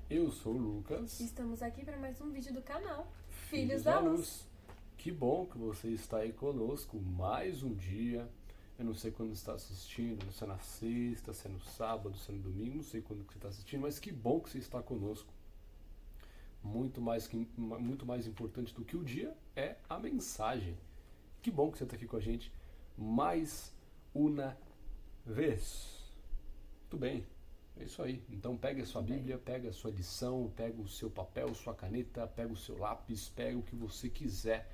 Eu sou o Lucas. Estamos aqui para mais um vídeo do canal Filhos da Luz. Que bom que você está aí conosco mais um dia. Eu não sei quando você está assistindo, se é na sexta, se é no sábado, se é no domingo, não sei quando que você está assistindo, mas que bom que você está conosco. Muito mais importante do que o dia é a mensagem. Que bom que você está aqui com a gente mais uma vez. Muito bem. É isso aí. Então pega a sua Bíblia, pega a sua lição, pega o seu papel, sua caneta, pega o seu lápis, pega o que você quiser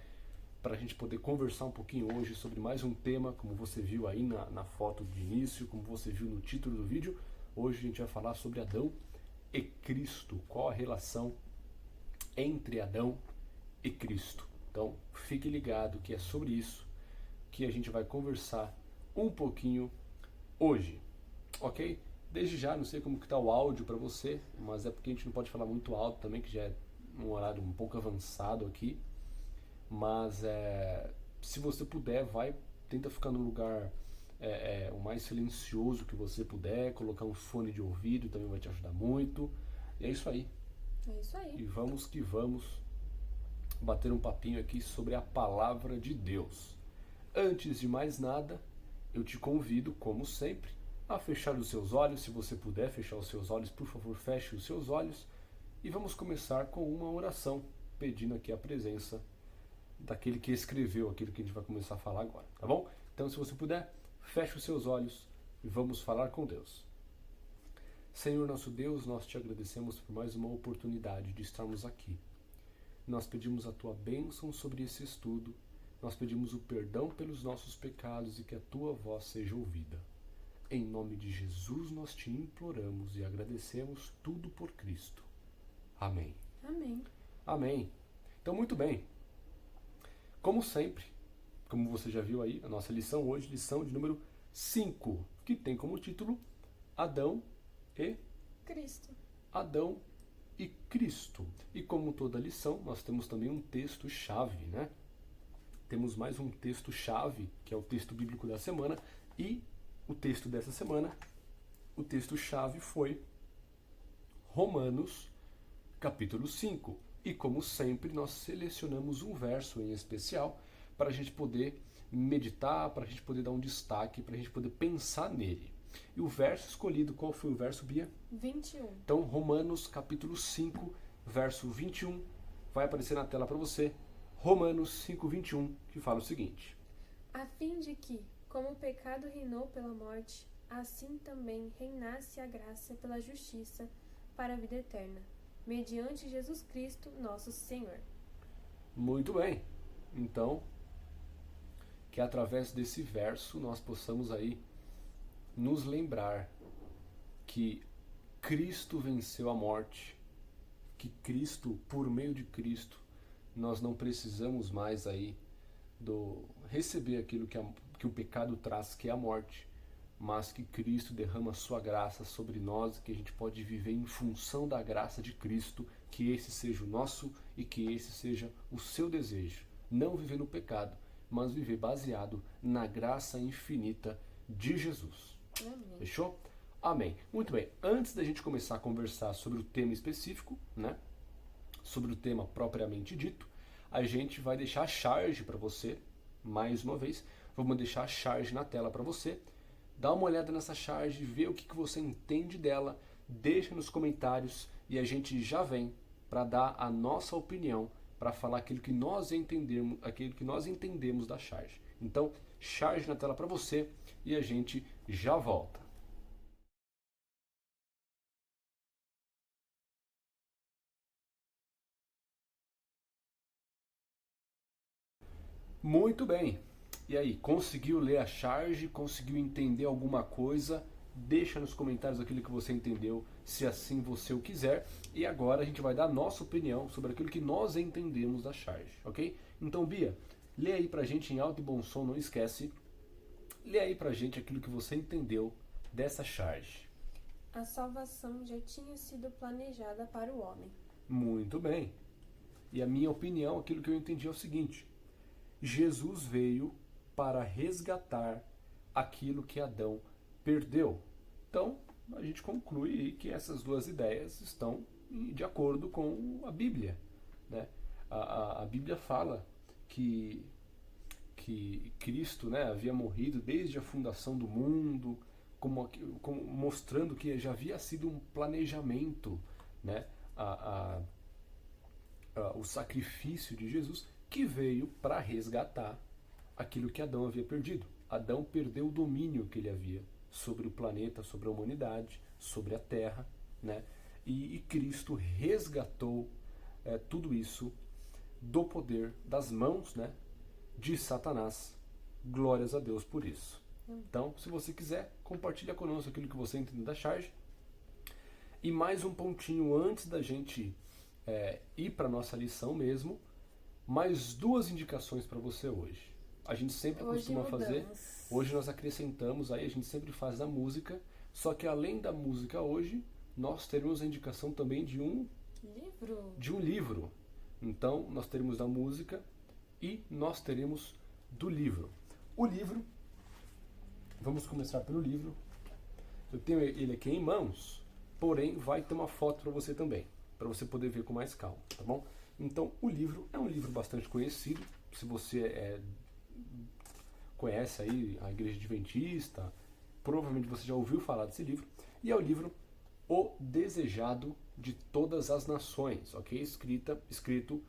para a gente poder conversar um pouquinho hoje sobre mais um tema, como você viu aí na foto de início, como você viu no título do vídeo. Hoje a gente vai falar sobre Adão e Cristo. Qual a relação entre Adão e Cristo? Então fique ligado que é sobre isso que a gente vai conversar um pouquinho hoje, ok? Desde já, não sei como que tá o áudio para você, mas é porque a gente não pode falar muito alto também, que já é um horário um pouco avançado aqui. Mas se você puder, tenta ficar num lugar o mais silencioso que você puder, colocar um fone de ouvido também vai te ajudar muito. E é isso aí. É isso aí. E vamos que vamos bater um papinho aqui sobre a palavra de Deus. Antes de mais nada, eu te convido, como sempre, a fechar os seus olhos. Se você puder fechar os seus olhos, por favor, feche os seus olhos. E vamos começar com uma oração, pedindo aqui a presença daquele que escreveu aquilo que a gente vai começar a falar agora, tá bom? Então, se você puder, feche os seus olhos e vamos falar com Deus. Senhor nosso Deus, nós te agradecemos por mais uma oportunidade de estarmos aqui. Nós pedimos a tua bênção sobre esse estudo, nós pedimos o perdão pelos nossos pecados e que a tua voz seja ouvida. Em nome de Jesus nós te imploramos e agradecemos tudo por Cristo. Amém. Amém. Amém. Então, muito bem. Como sempre, como você já viu aí, a nossa lição hoje, lição de número 5, que tem como título Adão e Cristo. Adão e Cristo. E como toda lição, nós temos também um texto-chave, né? Temos mais um texto-chave, que é o texto bíblico da semana, e o texto dessa semana, o texto-chave foi Romanos, capítulo 5. E como sempre, nós selecionamos um verso em especial para a gente poder meditar, para a gente poder dar um destaque, para a gente poder pensar nele. E o verso escolhido, qual foi o verso, Bia? 21. Então, Romanos, capítulo 5, verso 21, vai aparecer na tela para você. Romanos 5, 21, que fala o seguinte: A fim de que, como o pecado reinou pela morte, assim também reinasse a graça pela justiça para a vida eterna, mediante Jesus Cristo, nosso Senhor. Muito bem. Então, que através desse verso nós possamos aí nos lembrar que Cristo venceu a morte, que Cristo, por meio de Cristo, nós não precisamos mais aí receber aquilo que o pecado traz, que é a morte, mas que Cristo derrama a sua graça sobre nós, que a gente pode viver em função da graça de Cristo, que esse seja o nosso e que esse seja o seu desejo. Não viver no pecado, mas viver baseado na graça infinita de Jesus. Amém. Fechou? Amém. Muito bem. Antes da gente começar a conversar sobre o tema específico, né? Sobre o tema propriamente dito, a gente vai deixar a charge para você, mais uma vez. Vamos deixar a charge na tela para você. Dá uma olhada nessa charge, vê o que você entende dela, deixa nos comentários e a gente já vem para dar a nossa opinião, para falar aquilo que nós entendemos da charge. Então, charge na tela para você e a gente já volta. Muito bem. E aí, conseguiu ler a charge? Conseguiu entender alguma coisa? Deixa nos comentários aquilo que você entendeu, se assim você o quiser. E agora a gente vai dar a nossa opinião sobre aquilo que nós entendemos da charge, ok? Então, Bia, lê aí pra gente em alto e bom som, não esquece. Lê aí pra gente aquilo que você entendeu dessa charge. A salvação já tinha sido planejada para o homem. Muito bem. E a minha opinião, aquilo que eu entendi é o seguinte: Jesus veio para resgatar aquilo que Adão perdeu. Então, a gente conclui que essas duas ideias estão de acordo com a Bíblia, né? A Bíblia fala que Cristo, né, havia morrido desde a fundação do mundo, mostrando que já havia sido um planejamento, né, o sacrifício de Jesus, que veio para resgatar aquilo que Adão havia perdido. Adão perdeu o domínio que ele havia sobre o planeta, sobre a humanidade, sobre a terra, né? E Cristo resgatou tudo isso do poder, das mãos, né, de Satanás. Glórias a Deus por isso. Então, se você quiser, compartilha conosco aquilo que você entendeu da charge. E mais um pontinho antes da gente ir para a nossa lição mesmo, mais duas indicações para você hoje. A gente sempre costuma fazer. Hoje nós acrescentamos aí, a gente sempre faz a música, só que além da música hoje, nós teremos a indicação também de um livro. Então, nós teremos da música e nós teremos do livro. O livro, vamos começar pelo livro. Eu tenho ele aqui em mãos, porém vai ter uma foto para você também, para você poder ver com mais calma, tá bom? Então, o livro é um livro bastante conhecido. Se você conhece aí a Igreja Adventista, provavelmente você já ouviu falar desse livro. E é o livro O Desejado de Todas as Nações, ok? Escrito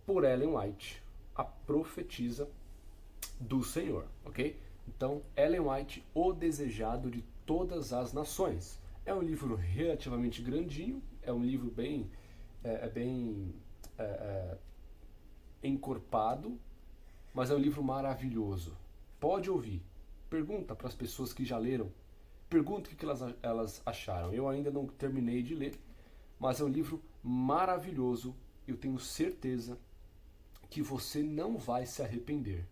por Ellen White, a profetisa do Senhor, ok? Então, Ellen White, O Desejado de Todas as Nações. É um livro relativamente grandinho, é um livro bem encorpado, mas é um livro maravilhoso. Pode ouvir. Pergunta para as pessoas que já leram. Pergunta o que elas acharam. Eu ainda não terminei de ler, mas é um livro maravilhoso. Eu tenho certeza que você não vai se arrepender.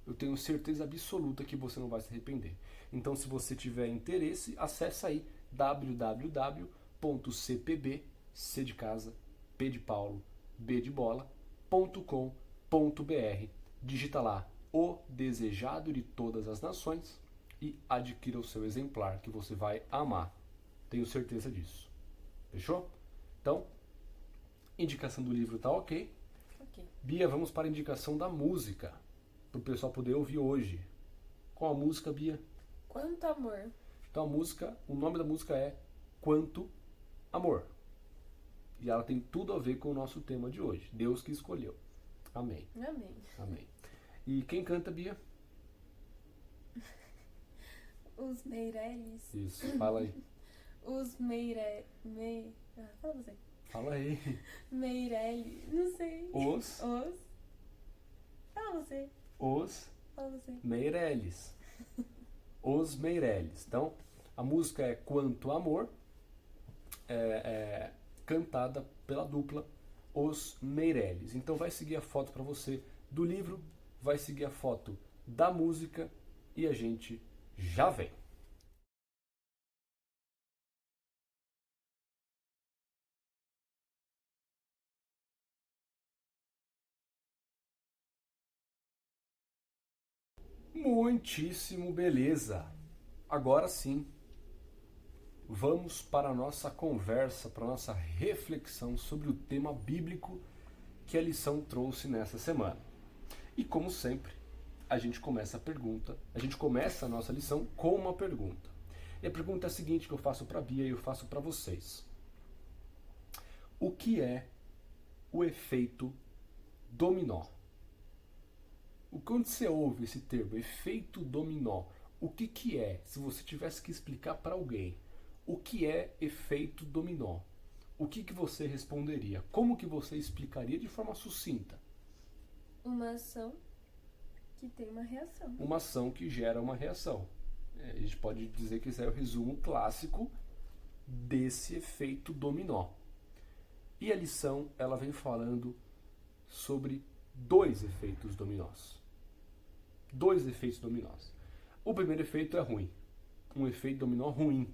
Eu tenho certeza absoluta que você não vai se arrepender. Então, se você tiver interesse, acessa aí www.cpb, C de casa, P de Paulo, B de bola.com.br. Digita lá O Desejado de Todas as Nações e adquira o seu exemplar que você vai amar. Tenho certeza disso. Fechou? Então, indicação do livro tá ok. Bia, vamos para a indicação da música, para o pessoal poder ouvir hoje. Qual a música, Bia? Quanto Amor. Então o nome da música é Quanto Amor. E ela tem tudo a ver com o nosso tema de hoje. Deus que escolheu. Amém. Amém. Amém. E quem canta, Bia? Os Meirelles. Isso, fala aí. Os fala você. Fala aí. Meirelles, não sei. Fala você. Fala você. Meirelles. Os Meirelles. Então, a música é Quanto Amor, cantada pela dupla Os Meirelles. Então vai seguir a foto para você do livro, vai seguir a foto da música e a gente já vem. Muitíssimo beleza. Agora sim, vamos para a nossa conversa, para a nossa reflexão sobre o tema bíblico que a lição trouxe nessa semana. E como sempre, a gente começa a nossa lição com uma pergunta. E a pergunta é a seguinte que eu faço para a Bia e eu faço para vocês. O que é o efeito dominó? Quando você ouve esse termo, efeito dominó, o que é? Se você tivesse que explicar para alguém, o que é efeito dominó? O que você responderia? Como que você explicaria de forma sucinta? Uma ação que tem uma reação. Uma ação que gera uma reação. A gente pode dizer que esse é o resumo clássico desse efeito dominó. E a lição, ela vem falando sobre dois efeitos dominós. Dois efeitos dominós. O primeiro efeito é ruim. Um efeito dominó ruim.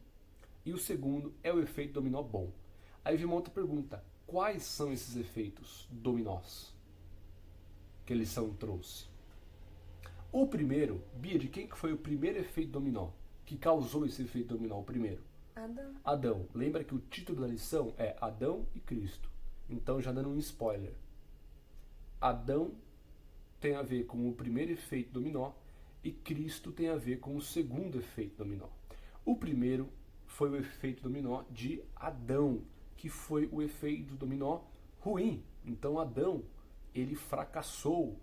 E o segundo é o efeito dominó bom. Aí vem uma outra pergunta. Quais são esses efeitos dominós que a lição trouxe? O primeiro, Bia, de quem que foi o primeiro efeito dominó? que causou esse efeito dominó, o primeiro? Adão. Adão. Lembra que o título da lição é Adão e Cristo. Então, já dando um spoiler. Adão tem a ver com o primeiro efeito dominó e Cristo tem a ver com o segundo efeito dominó. O primeiro foi o efeito dominó de Adão, que foi o efeito dominó ruim. Então Adão, ele fracassou,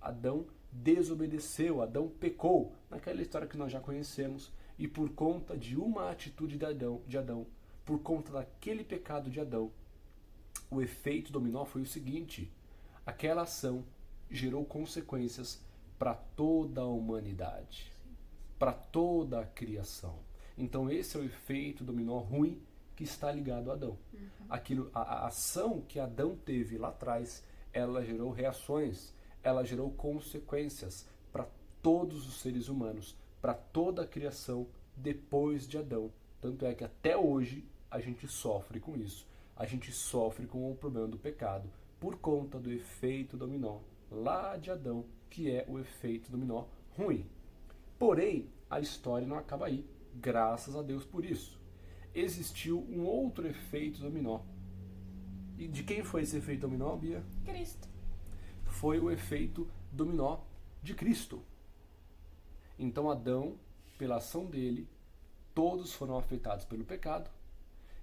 Adão desobedeceu, Adão pecou, naquela história que nós já conhecemos, e por conta de uma atitude de Adão, por conta daquele pecado de Adão, o efeito dominó foi o seguinte: aquela ação gerou consequências para toda a humanidade, para toda a criação. Então esse é o efeito dominó ruim que está ligado a Adão. A ação que Adão teve lá atrás, ela gerou reações, ela gerou consequências para todos os seres humanos, para toda a criação depois de Adão. Tanto é que até hoje a gente sofre com isso. A gente sofre com o problema do pecado por conta do efeito dominó lá de Adão, que é o efeito dominó ruim. Porém, a história não acaba aí. Graças a Deus por isso. Existiu um outro efeito dominó. E de quem foi esse efeito dominó, Bia? Cristo. Foi o efeito dominó de Cristo. Então Adão, pela ação dele, todos foram afetados pelo pecado,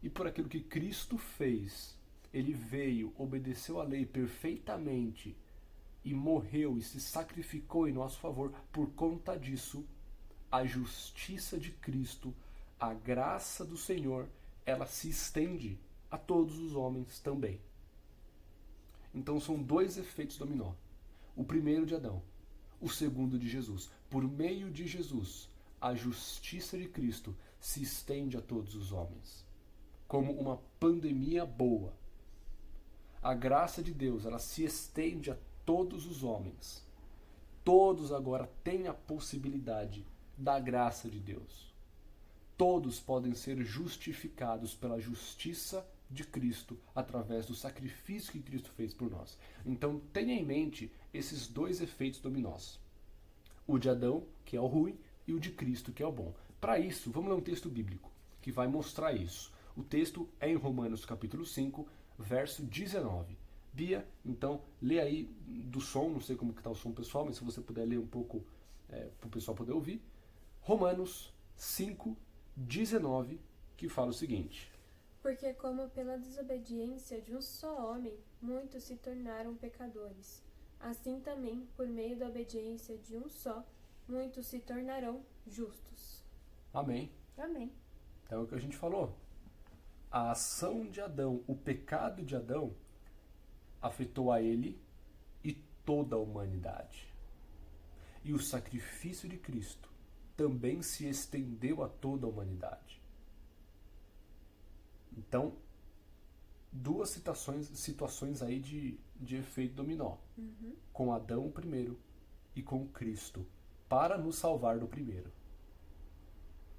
e por aquilo que Cristo fez, ele veio, obedeceu a lei perfeitamente e morreu e se sacrificou em nosso favor. Por conta disso, a justiça de Cristo, a graça do Senhor, ela se estende a todos os homens também. Então são dois efeitos dominó. O primeiro de Adão, o segundo de Jesus. Por meio de Jesus, a justiça de Cristo se estende a todos os homens, como uma pandemia boa. A graça de Deus, ela se estende a todos os homens. Todos agora têm a possibilidade da graça de Deus. Todos podem ser justificados pela justiça de Cristo através do sacrifício que Cristo fez por nós. Então tenha em mente esses dois efeitos dominós. O de Adão, que é o ruim, e o de Cristo, que é o bom. Para isso, vamos ler um texto bíblico que vai mostrar isso. O texto é em Romanos capítulo 5, verso 19. Bia, então, lê aí do som, não sei como que está o som pessoal, mas se você puder ler um pouco para o pessoal poder ouvir. Romanos 5, 19, que fala o seguinte: Porque como pela desobediência de um só homem, muitos se tornaram pecadores, assim também, por meio da obediência de um só, muitos se tornarão justos. Amém. Amém. Então é o que a gente falou. A ação de Adão, o pecado de Adão, afetou a ele e toda a humanidade. E o sacrifício de Cristo também se estendeu a toda a humanidade. Então, duas situações aí de efeito dominó. Com Adão o primeiro e com Cristo, para nos salvar do primeiro.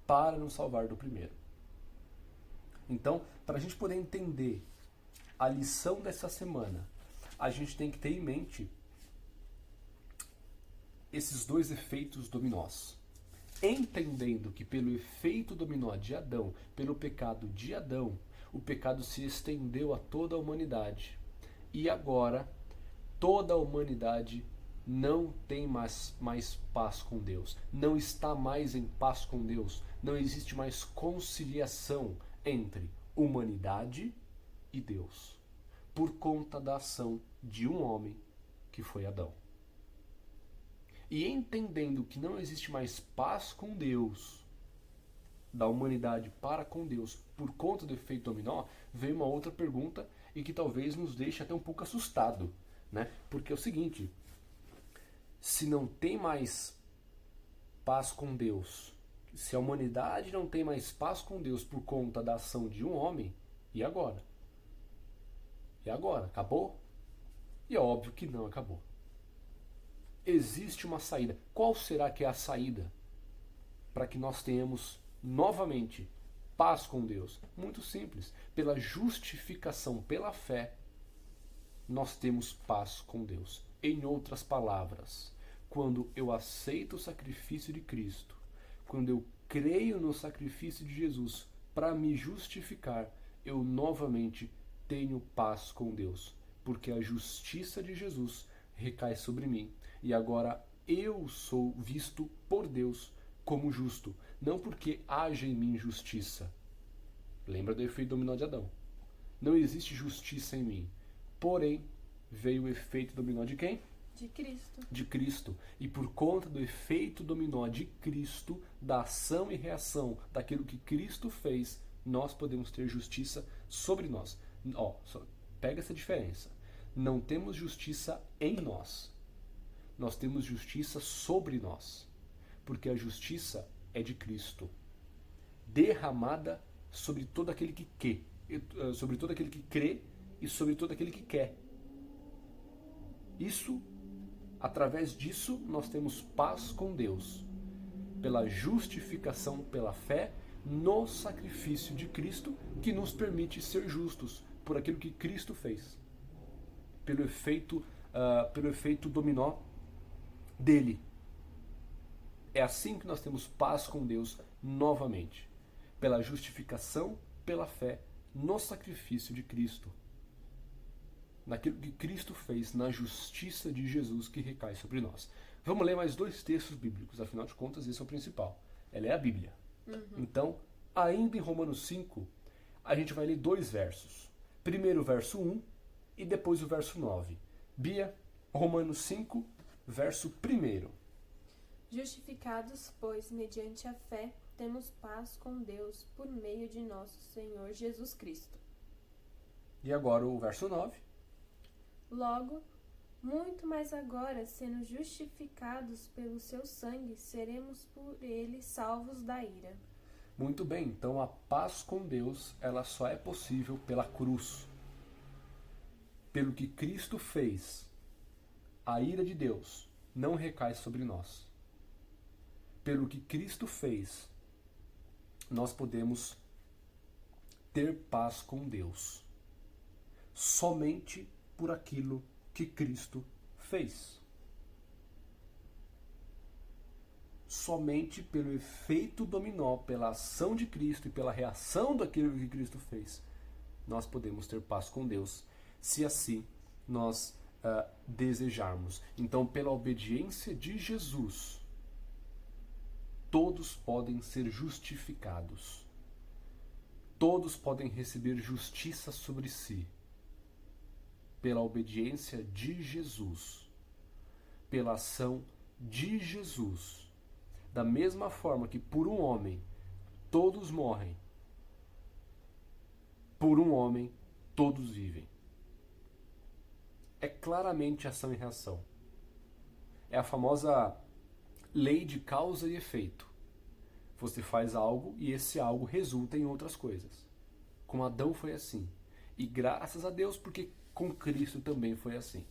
Para nos salvar do primeiro. Então, para a gente poder entender a lição dessa semana, a gente tem que ter em mente esses dois efeitos dominós. Entendendo que pelo efeito dominó de Adão, pelo pecado de Adão, o pecado se estendeu a toda a humanidade. E agora, toda a humanidade não tem mais paz com Deus. Não está mais em paz com Deus. Não existe mais conciliação entre humanidade e Deus, por conta da ação de um homem que foi Adão. E entendendo que não existe mais paz com Deus, da humanidade para com Deus, por conta do efeito dominó, vem uma outra pergunta e que talvez nos deixe até um pouco assustado, né? Porque é o seguinte: se não tem mais paz com Deus, se a humanidade não tem mais paz com Deus por conta da ação de um homem, e agora? E agora? Acabou? E é óbvio que não acabou. Existe uma saída. Qual será que é a saída para que nós tenhamos novamente paz com Deus? Muito simples. Pela justificação, pela fé, nós temos paz com Deus. Em outras palavras, quando eu aceito o sacrifício de Cristo, quando eu creio no sacrifício de Jesus para me justificar, eu novamente tenho paz com Deus, porque a justiça de Jesus recai sobre mim e agora eu sou visto por Deus como justo, não porque haja em mim justiça. Lembra do efeito dominó de Adão? Não existe justiça em mim, porém veio o efeito dominó de quem? De Cristo. De Cristo. E por conta do efeito dominó de Cristo, da ação e reação daquilo que Cristo fez, nós podemos ter justiça sobre nós. Pega essa diferença. Não temos justiça em nós. Nós temos justiça sobre nós. Porque a justiça é de Cristo. Derramada sobre todo aquele que quer. Sobre todo aquele que crê e sobre todo aquele que quer. Através disso, nós temos paz com Deus, pela justificação pela fé no sacrifício de Cristo, que nos permite ser justos por aquilo que Cristo fez, pelo efeito dominó dele. É assim que nós temos paz com Deus novamente, pela justificação pela fé no sacrifício de Cristo, naquilo que Cristo fez, na justiça de Jesus que recai sobre nós. Vamos ler mais 2 textos bíblicos, afinal de contas, esse é o principal. Ela é a Bíblia. Então, ainda em Romanos 5, a gente vai ler 2 versos. Primeiro o verso 1 e depois o verso 9. Bia, Romanos 5, verso 1. Justificados, pois, mediante a fé, temos paz com Deus por meio de nosso Senhor Jesus Cristo. E agora o verso 9. Logo, muito mais agora, sendo justificados pelo seu sangue, seremos por ele salvos da ira. Muito bem, então a paz com Deus, ela só é possível pela cruz. Pelo que Cristo fez, a ira de Deus não recai sobre nós. Pelo que Cristo fez, nós podemos ter paz com Deus. Somente por aquilo que Cristo fez. Somente pelo efeito dominó, pela ação de Cristo e pela reação daquilo que Cristo fez, nós podemos ter paz com Deus, se assim nós desejarmos. Então, pela obediência de Jesus, todos podem ser justificados. Todos podem receber justiça sobre si. Pela obediência de Jesus, pela ação de Jesus. Da mesma forma que por um homem todos morrem, por um homem todos vivem. É claramente ação e reação. É a famosa lei de causa e efeito. Você faz algo e esse algo resulta em outras coisas. Com Adão foi assim. E graças a Deus, porque com Cristo também foi assim.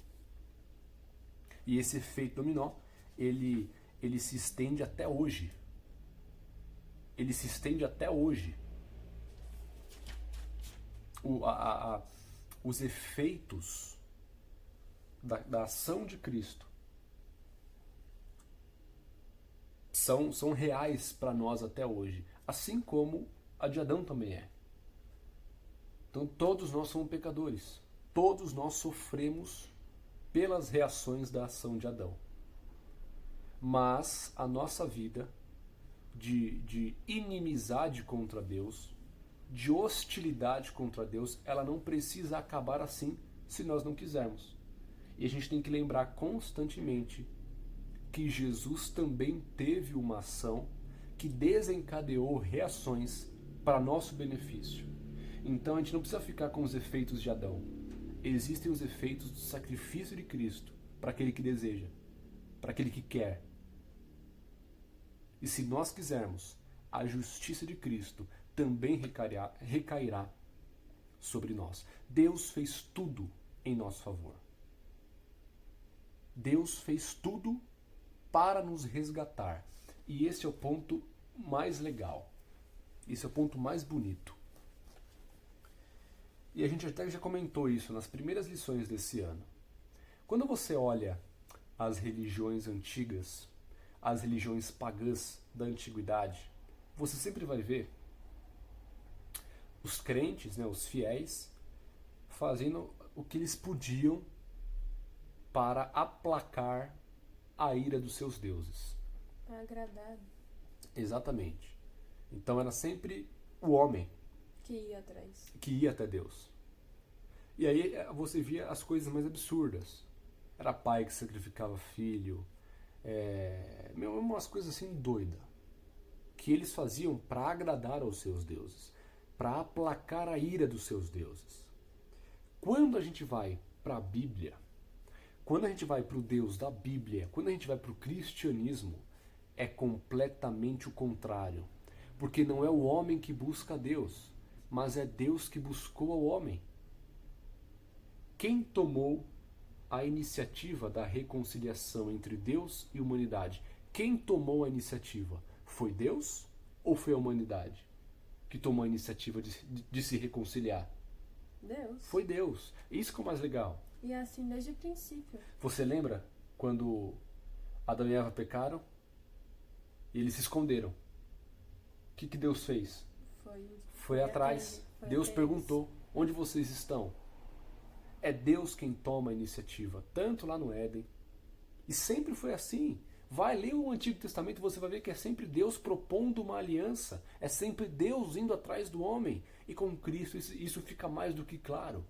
E esse efeito dominó, ele se estende até hoje. Ele se estende até hoje. Os efeitos da ação de Cristo são reais para nós até hoje. Assim como a de Adão também é. Então todos nós somos pecadores. Todos nós sofremos pelas reações da ação de Adão. Mas a nossa vida de inimizade contra Deus, de hostilidade contra Deus, ela não precisa acabar assim se nós não quisermos. E a gente tem que lembrar constantemente que Jesus também teve uma ação que desencadeou reações para nosso benefício. Então a gente não precisa ficar com os efeitos de Adão. Existem os efeitos do sacrifício de Cristo para aquele que deseja, para aquele que quer. E se nós quisermos, a justiça de Cristo também recairá sobre nós. Deus fez tudo em nosso favor. Deus fez tudo para nos resgatar. E esse é o ponto mais legal. Esse é o ponto mais bonito. E a gente até já comentou isso nas primeiras lições desse ano. Quando você olha as religiões antigas, as religiões pagãs da antiguidade, você sempre vai ver os crentes, né, os fiéis, fazendo o que eles podiam para aplacar a ira dos seus deuses. Para agradar. Exatamente. Então era sempre o homem Que ia atrás. que ia até Deus. E aí você via as coisas mais absurdas. Era pai que sacrificava filho, umas coisas assim doidas, que eles faziam para agradar aos seus deuses, para aplacar a ira dos seus deuses. Quando a gente vai para a Bíblia, quando a gente vai para o Deus da Bíblia, quando a gente vai para o cristianismo, é completamente o contrário. Porque não é o homem que busca Deus, mas é Deus que buscou ao homem. Quem tomou a iniciativa da reconciliação entre Deus e humanidade? Quem tomou a iniciativa? Foi Deus ou foi a humanidade que tomou a iniciativa de se reconciliar? Deus. Foi Deus. Isso que é o mais legal. E é assim desde o princípio. Você lembra quando Adão e Eva pecaram e eles se esconderam? O que Deus fez? Foi atrás. Deus perguntou: onde vocês estão? É Deus quem toma a iniciativa, tanto lá no Éden. E sempre foi assim. Vai ler o Antigo Testamento e você vai ver que é sempre Deus propondo uma aliança. É sempre Deus indo atrás do homem. E com Cristo isso fica mais do que claro.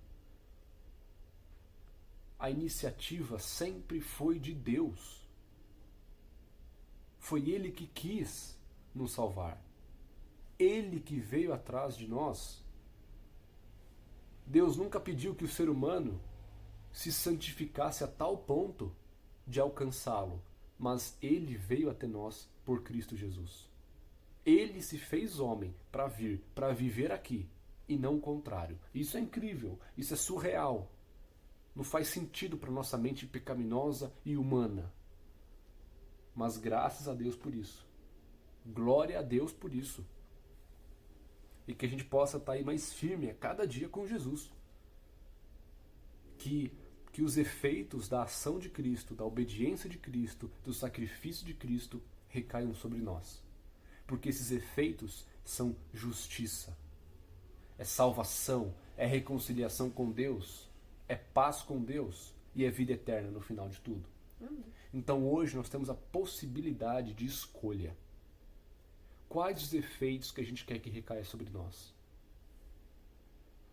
A iniciativa sempre foi de Deus. Foi Ele que quis nos salvar. Ele que veio atrás de nós. Deus nunca pediu que o ser humano se santificasse a tal ponto de alcançá-lo, mas Ele veio até nós por Cristo Jesus. Ele se fez homem para vir, para viver aqui, e não o contrário. Isso é incrível, isso é surreal. Não faz sentido para nossa mente pecaminosa e humana. Mas graças a Deus por isso. Glória a Deus por isso. E que a gente possa estar aí mais firme a cada dia com Jesus. Que os efeitos da ação de Cristo, da obediência de Cristo, do sacrifício de Cristo recaiam sobre nós. Porque esses efeitos são justiça, é salvação, é reconciliação com Deus, é paz com Deus e é vida eterna no final de tudo. Então hoje nós temos a possibilidade de escolha. Quais os efeitos que a gente quer que recaia sobre nós?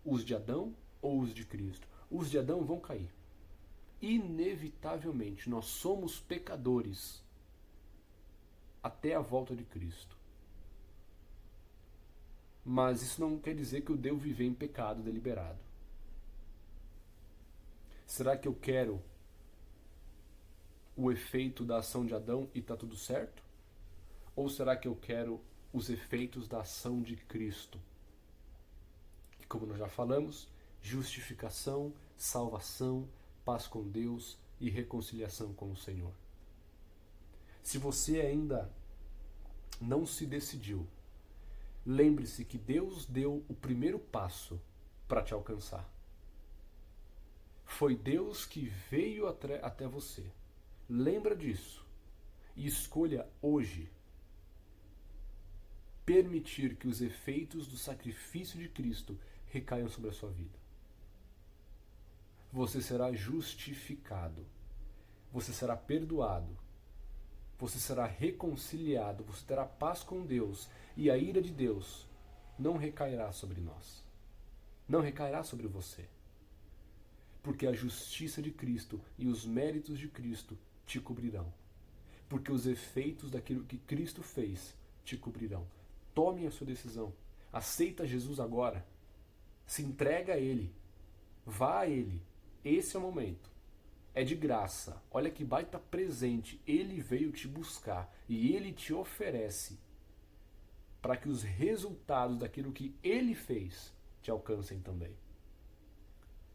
Os de Adão ou os de Cristo? Os de Adão vão cair. Inevitavelmente, nós somos pecadores até a volta de Cristo. Mas isso não quer dizer que eu devo viver em pecado deliberado. Será que eu quero o efeito da ação de Adão e está tudo certo? Ou será que eu quero os efeitos da ação de Cristo? Que, como nós já falamos, justificação, salvação, paz com Deus e reconciliação com o Senhor. Se você ainda não se decidiu, lembre-se que Deus deu o primeiro passo para te alcançar. Foi Deus que veio até você. Lembra disso. E escolha hoje permitir que os efeitos do sacrifício de Cristo recaiam sobre a sua vida. Você será justificado. Você será perdoado. Você será reconciliado. Você terá paz com Deus. E a ira de Deus não recairá sobre nós. Não recairá sobre você. Porque a justiça de Cristo e os méritos de Cristo te cobrirão. Porque os efeitos daquilo que Cristo fez te cobrirão. Tome a sua decisão. Aceita Jesus agora. Se entrega a Ele. Vá a Ele. Esse é o momento. É de graça. Olha que baita presente. Ele veio te buscar. E Ele te oferece para que os resultados daquilo que Ele fez te alcancem também.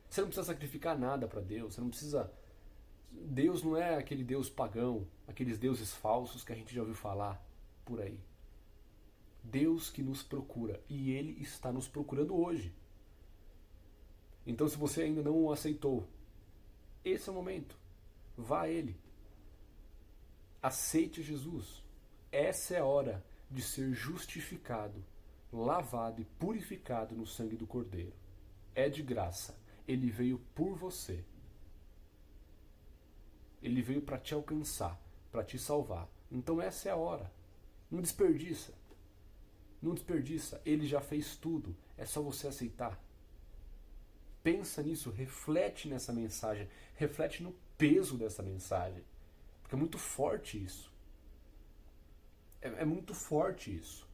Você não precisa sacrificar nada para Deus. Você não precisa... Deus não é aquele Deus pagão, aqueles deuses falsos que a gente já ouviu falar por aí. Deus que nos procura, e Ele está nos procurando hoje. Então, se você ainda não o aceitou, esse é o momento. Vá a Ele. Aceite Jesus. Essa é a hora de ser justificado, lavado e purificado no sangue do Cordeiro. É de graça. Ele veio por você. Ele veio para te alcançar, para te salvar. Então essa é a hora. Não desperdiça. Não desperdiça. Ele já fez tudo. É só você aceitar. Pensa nisso, reflete nessa mensagem, reflete no peso dessa mensagem. Porque é muito forte isso. É muito forte isso.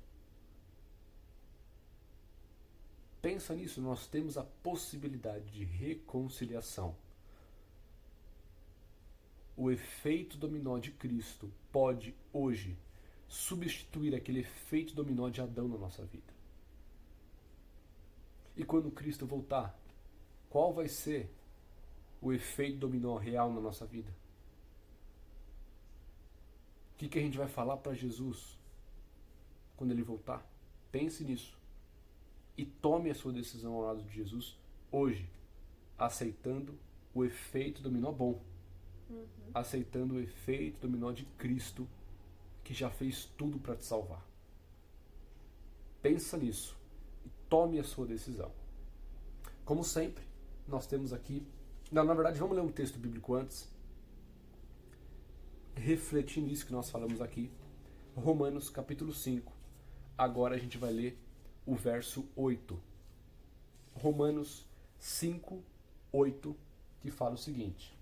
Pensa nisso, nós temos a possibilidade de reconciliação. O efeito dominó de Cristo pode, hoje, substituir aquele efeito dominó de Adão na nossa vida. E quando Cristo voltar, qual vai ser o efeito dominó real na nossa vida? O que a gente vai falar para Jesus quando ele voltar? Pense nisso. E tome a sua decisão ao lado de Jesus hoje, aceitando o efeito dominó bom. Aceitando o efeito dominó de Cristo, que já fez tudo para te salvar. Pensa nisso e tome a sua decisão. Como sempre, nós temos aqui... Não, na verdade, vamos ler um texto bíblico antes. Refletindo isso que nós falamos aqui. Romanos capítulo 5. Agora a gente vai ler o verso 8. Romanos 5, 8, que fala o seguinte.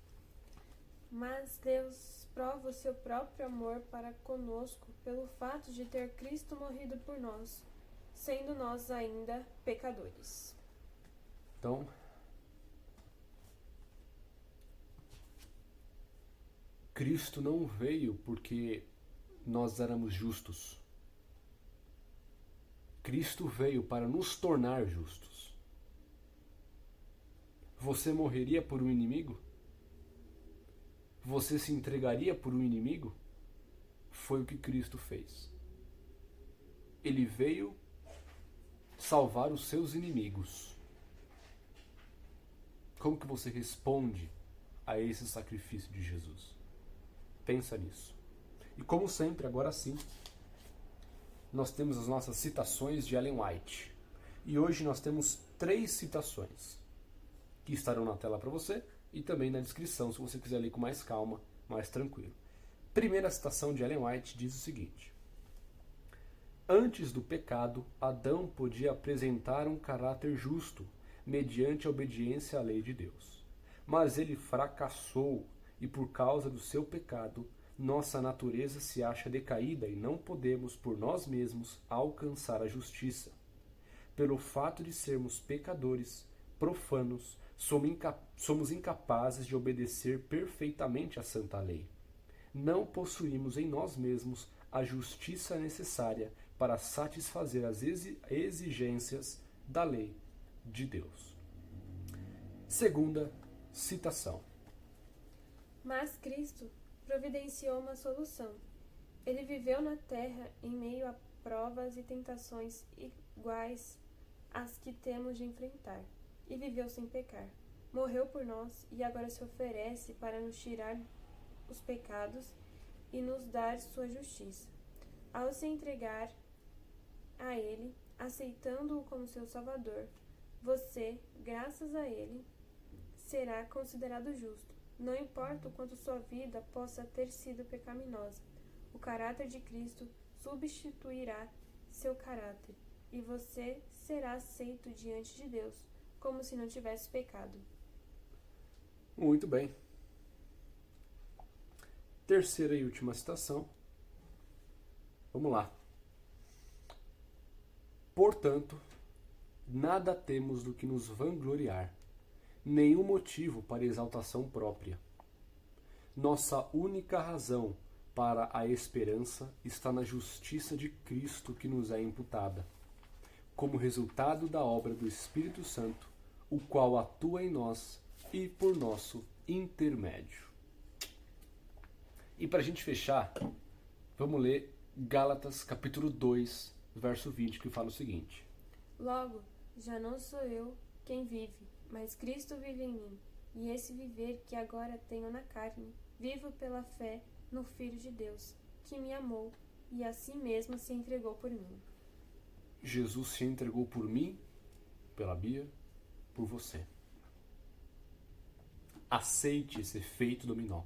Mas Deus prova o seu próprio amor para conosco pelo fato de ter Cristo morrido por nós, sendo nós ainda pecadores. Então, Cristo não veio porque nós éramos justos. Cristo veio para nos tornar justos. Você morreria por um inimigo? Você se entregaria por um inimigo? Foi o que Cristo fez. Ele veio salvar os seus inimigos. Como que você responde a esse sacrifício de Jesus? Pensa nisso. E como sempre, agora sim, nós temos as nossas citações de Ellen White. E hoje nós temos 3 citações que estarão na tela para você e também na descrição, se você quiser ler com mais calma, mais tranquilo. Primeira citação de Ellen White diz o seguinte: antes do pecado, Adão podia apresentar um caráter justo, mediante a obediência à lei de Deus. Mas ele fracassou e por causa do seu pecado, nossa natureza se acha decaída e não podemos, por nós mesmos, alcançar a justiça. Pelo fato de sermos pecadores, profanos, somos incapazes de obedecer perfeitamente à santa lei. Não possuímos em nós mesmos a justiça necessária para satisfazer as exigências da lei de Deus. Segunda citação. Mas Cristo providenciou uma solução. Ele viveu na terra em meio a provas e tentações iguais às que temos de enfrentar, e viveu sem pecar. Morreu por nós e agora se oferece para nos tirar os pecados e nos dar sua justiça. Ao se entregar a Ele, aceitando-o como seu Salvador, você, graças a Ele, será considerado justo. Não importa o quanto sua vida possa ter sido pecaminosa, o caráter de Cristo substituirá seu caráter e você será aceito diante de Deus, como se não tivesse pecado. Muito bem. Terceira e última citação. Vamos lá. Portanto, nada temos do que nos vangloriar, nenhum motivo para exaltação própria. Nossa única razão para a esperança está na justiça de Cristo que nos é imputada, como resultado da obra do Espírito Santo, o qual atua em nós e por nosso intermédio. E para a gente fechar, vamos ler Gálatas capítulo 2, verso 20, que fala o seguinte: Logo, já não sou eu quem vive, mas Cristo vive em mim. E esse viver que agora tenho na carne, vivo pela fé no Filho de Deus, que me amou e a si mesmo se entregou por mim. Jesus se entregou por mim, pela Bia, por você. Aceite esse efeito dominó,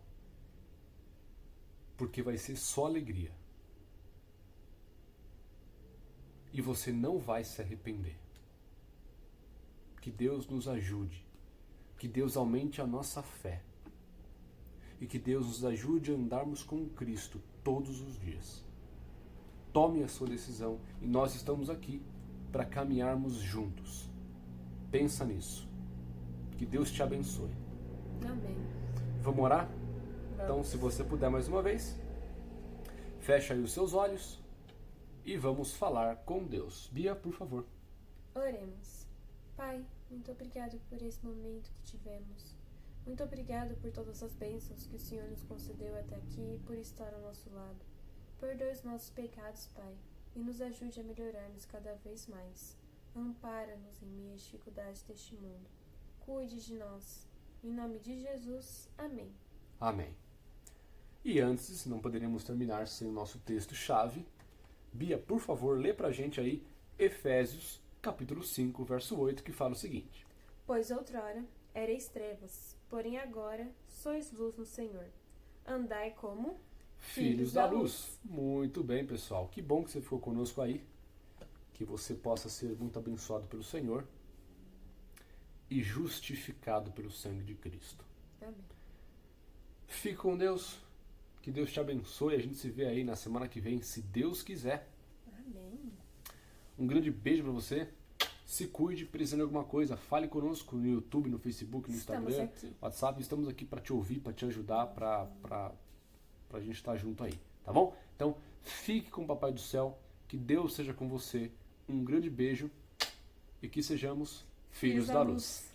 porque vai ser só alegria. E você não vai se arrepender. Que Deus nos ajude, que Deus aumente a nossa fé e que Deus nos ajude a andarmos com Cristo todos os dias. Tome a sua decisão e nós estamos aqui para caminharmos juntos. Pensa nisso. Que Deus te abençoe. Amém. Vamos orar? Então, se você puder mais uma vez, fecha aí os seus olhos e vamos falar com Deus. Bia, por favor. Oremos. Pai, muito obrigado por esse momento que tivemos. Muito obrigado por todas as bênçãos que o Senhor nos concedeu até aqui e por estar ao nosso lado. Perdoe os nossos pecados, Pai, e nos ajude a melhorarmos cada vez mais. Ampara-nos em meio às dificuldades deste mundo. Cuide de nós. Em nome de Jesus. Amém. Amém. E antes, não poderíamos terminar sem o nosso texto-chave. Bia, por favor, lê pra gente aí Efésios, capítulo 5, verso 8, que fala o seguinte. Pois outrora erais trevas, porém agora sois luz no Senhor. Andai como Filhos da luz. Muito bem, pessoal. Que bom que você ficou conosco aí. Que você possa ser muito abençoado pelo Senhor e justificado pelo sangue de Cristo. Amém. Fique com Deus. Que Deus te abençoe. A gente se vê aí na semana que vem, se Deus quiser. Amém. Um grande beijo pra você. Se cuide, precisando de alguma coisa, fale conosco no YouTube, no Facebook, no Estamos Instagram, aqui. WhatsApp. Estamos aqui para te ouvir, para te ajudar, para a gente estar junto aí, tá bom? Então, fique com o Papai do Céu, que Deus seja com você. Um grande beijo e que sejamos filhos da luz.